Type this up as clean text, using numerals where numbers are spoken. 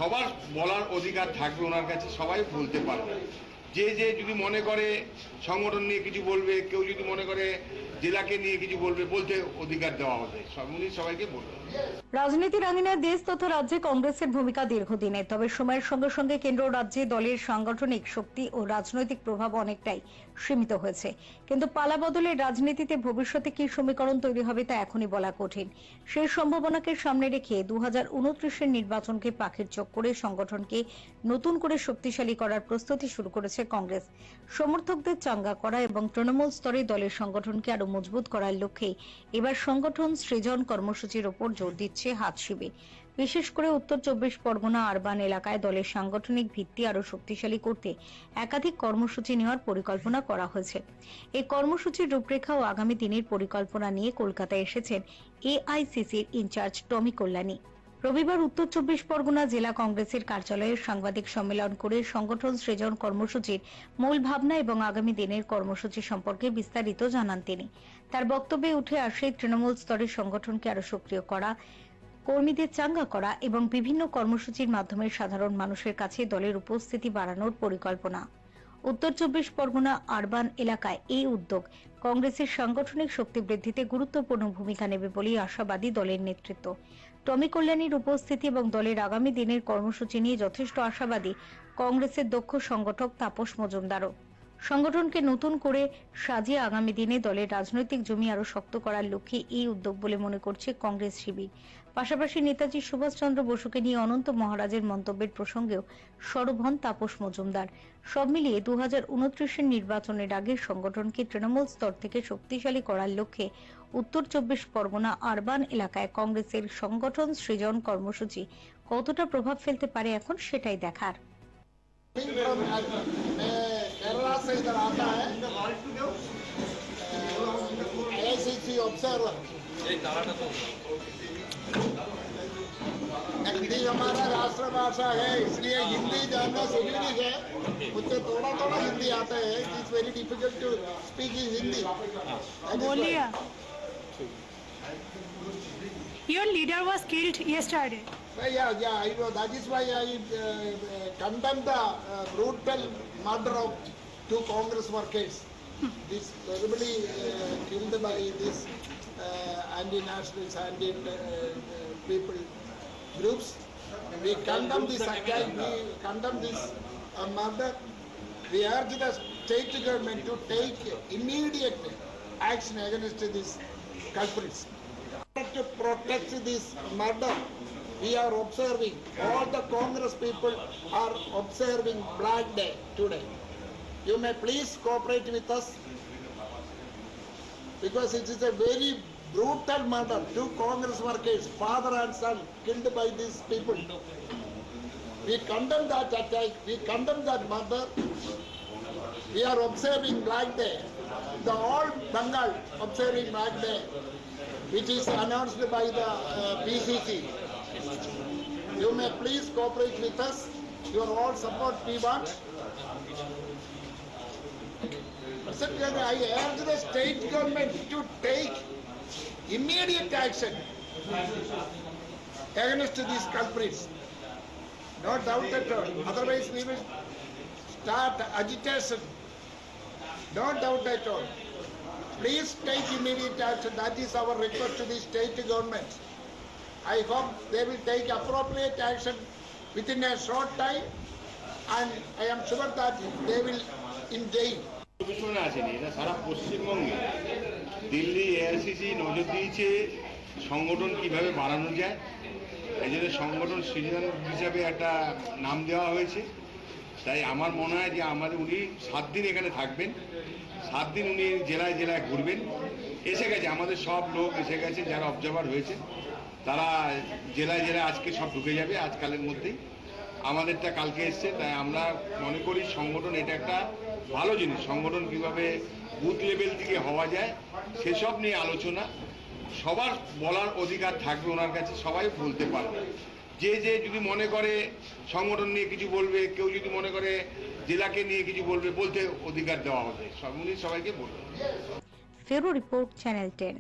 সবার বলার অধিকার থাকবে ওনার কাছে, সবাই বলতে পারবে। যে যে যদি মনে করে সংগঠন নিয়ে কিছু বলবে, কেউ যদি মনে করে জেলাকে নিয়ে কিছু বলবে, বলতে অধিকার দেওয়া হবে, উনি সবাইকে বলবে। রাজনীতির আঙিনায় দেশ তথা রাজ্যে কংগ্রেসের ভূমিকা দীর্ঘদিনের, তবে সময়ের সঙ্গে সঙ্গে কেন্দ্র ও রাজ্যে দলের সাংগঠনিক শক্তি ও রাজনৈতিক প্রভাব অনেকটাই সীমিত হয়েছে। কিন্তু পালা বদলের রাজনীতিতে ভবিষ্যতে কি সমীকরণ তৈরি হবে তা এখনই বলা কঠিন। সেই সম্ভাবনাকে সামনে রেখে 2029-এর নির্বাচনকে পাখির চোখ করে সংগঠনকে নতুন করে শক্তিশালী করার প্রস্তুতি শুরু করেছে কংগ্রেস। সমর্থকদের চাঙ্গা করা এবং তৃণমূল স্তরে দলের সংগঠনকে আরো মজবুত করার লক্ষ্যে এবার সংগঠন সৃজন কর্মসূচির ওপর জোর দিচ্ছে হাত শিবির। বিশেষ করে উত্তর 24 পরগনা আরবান এলাকায় দলের সাংগঠনিক ভিত্তি আরো শক্তিশালী করতে একাধিক কর্মসূচি নেওয়ার পরিকল্পনা করা হয়েছে। এই কর্মসূচির রূপরেখা ও আগামী দিনের পরিকল্পনা নিয়ে কলকাতায় এসেছেন এআইসিসির ইনচার্জ টমি কল্যাণী। রবিবার উত্তর 24 পরগনা জেলা কংগ্রেসের কার্যালয়ে সাংবাদিক সম্মেলন করে সংগঠন সৃজন কর্মসূচির মূল ভাবনা এবং আগামী দিনের কর্মসূচি সম্পর্কে বিস্তারিত জানান তিনি। তার বক্তব্যে উঠে আসে তৃণমূল স্তরের সংগঠনকে আরো সক্রিয় করা, কর্মীদের চাঙ্গা করা এবং বিভিন্ন কর্মসূচির মাধ্যমে সাধারণ মানুষের কাছে দলের উপস্থিতি বাড়ানোর পরিকল্পনা। উত্তর 24 পরগনা আরবান এলাকায় এই উদ্যোগ কংগ্রেসের সাংগঠনিক শক্তি বৃদ্ধিতে গুরুত্বপূর্ণ ভূমিকা নেবে বলেই আশাবাদী দলের নেতৃত্ব। টমি কল্যাণীর উপস্থিতি এবং দলের আগামী দিনের কর্মসূচি নিয়ে যথেষ্ট আশাবাদী কংগ্রেসের দক্ষ সংগঠক তাপস মজুমদারও। সংগঠনকে নতুন করে সাজিয়ে আগামী দিনে দলের রাজনৈতিক জমি আরো শক্ত করার লক্ষ্যে এই উদ্যোগ বলে মনে করছে কংগ্রেস শিবির। পাশাপাশি নেতাজি সুভাষচন্দ্র বসুকে নিয়ে অনন্ত মহারাজের মন্তব্যের প্রসঙ্গেও সরব হন তাপস মজুমদার। সব মিলিয়ে 2029-এর নির্বাচনের আগে সংগঠনকে তৃণমূল স্তর থেকে শক্তিশালী করার লক্ষ্যে উত্তর 24 পরগনা আরবান এলাকায় কংগ্রেসের সংগঠন সৃজন কর্মসূচি কতটা প্রভাব ফেলতে পারে এখন সেটাই দেখার। केरला से इधर आता है AICC ऑब्जर्वर। हिंदी हमारा राष्ट्रभाषा है, इसलिए हिंदी जानना जरूरी है। मुझे थोड़ा थोड़ा हिंदी आता है, it's very difficult to speak in Hindi. बोलिए। Your leader was killed yesterday. Yeah, I know. That is why I condemn the brutal murder of 2 Congress workers. This terribly killed by these anti-nationals, anti-people groups. We condemn this attack. We condemn this murder. We urge the state government to take immediate action against these culprits. To protect this murder, we are observing, all the Congress people are observing Black Day today. You may please cooperate with us, because it is a very brutal murder. 2 Congress workers, father and son, killed by these people. We condemn that attack, we condemn that murder. We are observing Black Day, the whole Bengal observing Black Day, which is announced by the PCC. You may please cooperate with us. Your all support we want. I urge the state government to take immediate action against these culprits. No doubt at all. Otherwise we will start agitation. No doubt at all. Please take immediate action. That is our request to the state government. I hope they will take appropriate action within a short time, and I am sure that they will in jail. পিছনে আসেনি, এটা সারা পশ্চিমবঙ্গে Delhi AICC নজর দিয়েছে সংগঠন কিভাবে বাড়ানো যায়। এই জন্য সংগঠন সৃজন হিসাবে একটা নাম দেওয়া হয়েছে। তাই আমার মনে হয় যে উনি 7 দিন এখানে থাকবেন, 7 দিন উনি জেলায় জেলায় ঘুরবেন। এসে গেছে, আমাদের সব লোক এসে গেছে, যারা অবজারভার হয়েছে তারা জেলায় জেলায় আজকে সব ঢুকে যাবে আজকালের মধ্যেই। আমাদেরটা কালকে এসছে। তাই আমরা মনে করি সংগঠন এটা একটা ভালো জিনিস। সংগঠন কিভাবে বুথ লেভেল থেকে হওয়া যায় সেসব নিয়ে আলোচনা, সবার বলার অধিকার থাকবে ওনার কাছে, সবাই বলতে পারবে। যে যে যদি মনে করে সংগঠন নিয়ে কিছু বলবে, কেউ যদি মনে করে জেলাকে নিয়ে কিছু বলবে, বলতে অধিকার দেওয়া হবে, উনি সবাইকে বলবে। ফেরো রিপোর্ট, চ্যানেল 10।